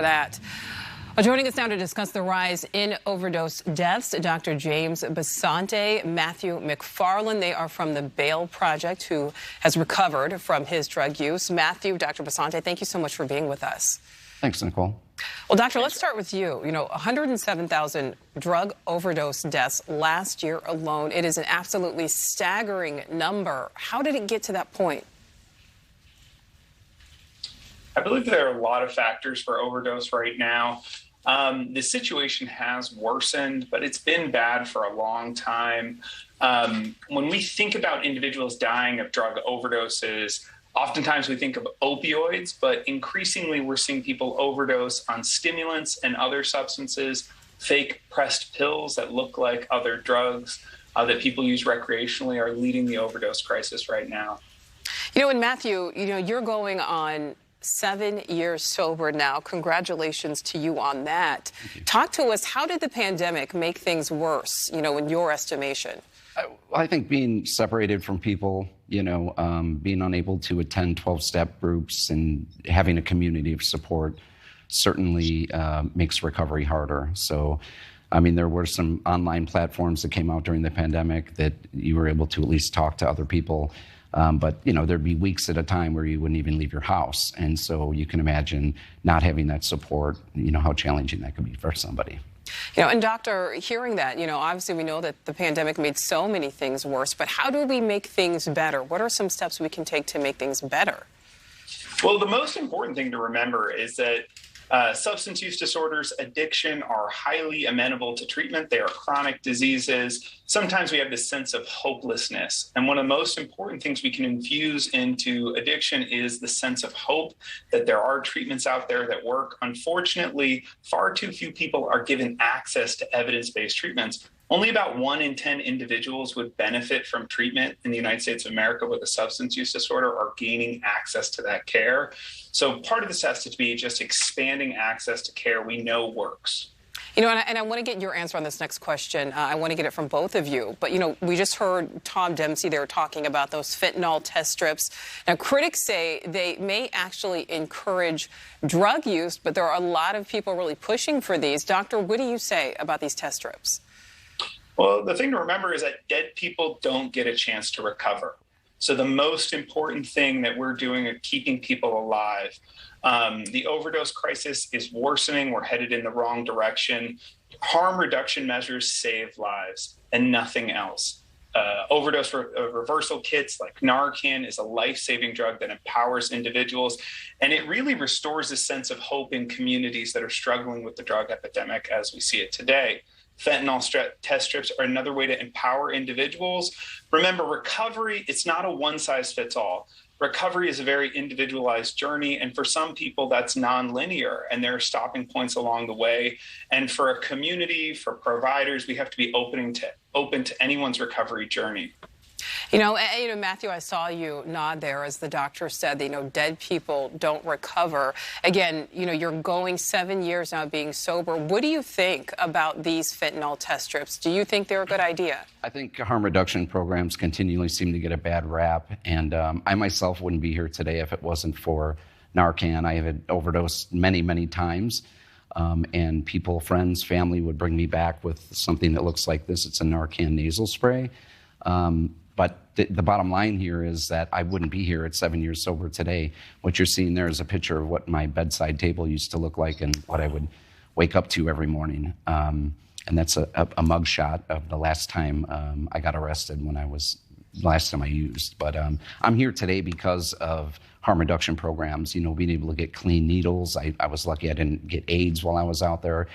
That. Well, joining us now to discuss the rise in overdose deaths, Dr. James Basante, Matthew McFarland. They are from the Bail Project, who has recovered from his drug use. Matthew, Dr. Basante, thank you so much for being with us. Thanks, Nicole. Well, doctor, let's start with you. 107,000 drug overdose deaths last year alone. It is an absolutely staggering number. How did it get to that point? I believe there are a lot of factors for overdose right now. The situation has worsened, but it's been bad for a long time. When we think about individuals dying of drug overdoses, oftentimes we think of opioids, but increasingly we're seeing people overdose on stimulants and other substances, fake pressed pills that look like other drugs that people use recreationally are leading the overdose crisis right now. And Matthew, you're going on 7 years sober now. Congratulations to you on that. Talk to us. How did the pandemic make things worse, in your estimation? I think being separated from people, being unable to attend 12-step groups and having a community of support certainly makes recovery harder. So, there were some online platforms that came out during the pandemic that you were able to at least talk to other people. But, there'd be weeks at a time where you wouldn't even leave your house. And so you can imagine not having that support, how challenging that could be for somebody. And doctor, hearing that, obviously we know that the pandemic made so many things worse, but how do we make things better? What are some steps we can take to make things better? Well, the most important thing to remember is that substance use disorders, addiction are highly amenable to treatment. They are chronic diseases. Sometimes we have this sense of hopelessness. And one of the most important things we can infuse into addiction is the sense of hope that there are treatments out there that work. Unfortunately, far too few people are given access to evidence-based treatments. Only about 1 in 10 individuals would benefit from treatment in the United States of America with a substance use disorder or gaining access to that care. So part of this has to be just expanding access to care we know works. And I want to get your answer on this next question. I want to get it from both of you. But, we just heard Tom Dempsey there talking about those fentanyl test strips. Now, critics say they may actually encourage drug use, but there are a lot of people really pushing for these. Doctor, what do you say about these test strips? Well, the thing to remember is that dead people don't get a chance to recover. So the most important thing that we're doing is keeping people alive. The overdose crisis is worsening. We're headed in the wrong direction. Harm reduction measures save lives and nothing else. Overdose reversal kits like Narcan is a life-saving drug that empowers individuals, and it really restores a sense of hope in communities that are struggling with the drug epidemic as we see it today. Fentanyl test strips are another way to empower individuals. Remember, recovery, it's not a one-size-fits-all. Recovery is a very individualized journey, and for some people, that's nonlinear, and there are stopping points along the way. And for a community, for providers, we have to be open to anyone's recovery journey. Matthew, I saw you nod there as the doctor said that, dead people don't recover. Again, you're going 7 years now being sober. What do you think about these fentanyl test strips? Do you think they're a good idea? I think harm reduction programs continually seem to get a bad rap. And I myself wouldn't be here today if it wasn't for Narcan. I have overdosed many, many times. And people, friends, family would bring me back with something that looks like this. It's a Narcan nasal spray. But the bottom line here is that I wouldn't be here at 7 years sober today. What you're seeing there is a picture of what my bedside table used to look like and what I would wake up to every morning. And that's a mug shot of the last time I got arrested last time I used. But I'm here today because of harm reduction programs, being able to get clean needles. I was lucky I didn't get AIDS while I was out there.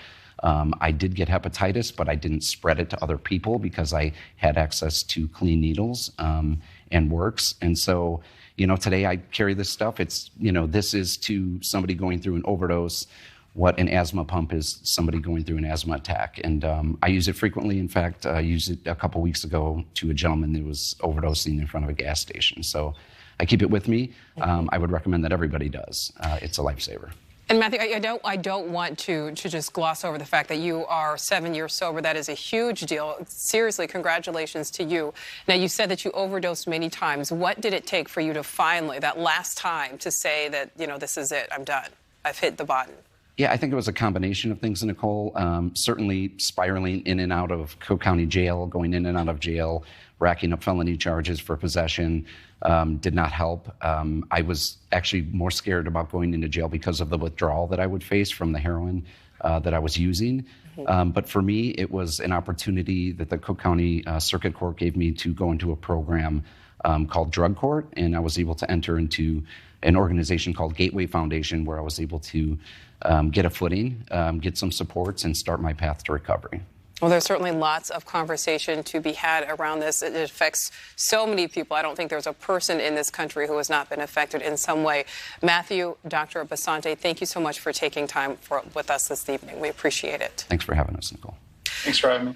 I did get hepatitis, but I didn't spread it to other people because I had access to clean needles and works. And so, today I carry this stuff. It's, this is to somebody going through an overdose what an asthma pump is somebody going through an asthma attack. And I use it frequently. In fact, I used it a couple weeks ago to a gentleman who was overdosing in front of a gas station. So I keep it with me. I would recommend that everybody does. It's a lifesaver. And Matthew, I don't want to just gloss over the fact that you are 7 years sober. That is a huge deal. Seriously, congratulations to you. Now, you said that you overdosed many times. What did it take for you to finally, that last time, to say that, this is it, I'm done, I've hit the button? Yeah, I think it was a combination of things, Nicole. Certainly spiraling in and out of Cook County Jail, going in and out of jail, racking up felony charges for possession did not help. I was actually more scared about going into jail because of the withdrawal that I would face from the heroin that I was using. But for me, it was an opportunity that the Cook County Circuit Court gave me to go into a program called Drug Court, and I was able to enter into an organization called Gateway Foundation, where I was able to get a footing, get some supports, and start my path to recovery. Well, there's certainly lots of conversation to be had around this. It affects so many people. I don't think there's a person in this country who has not been affected in some way. Matthew, Dr. Basante, thank you so much for taking time with us this evening. We appreciate it. Thanks for having us, Nicole. Thanks for having me.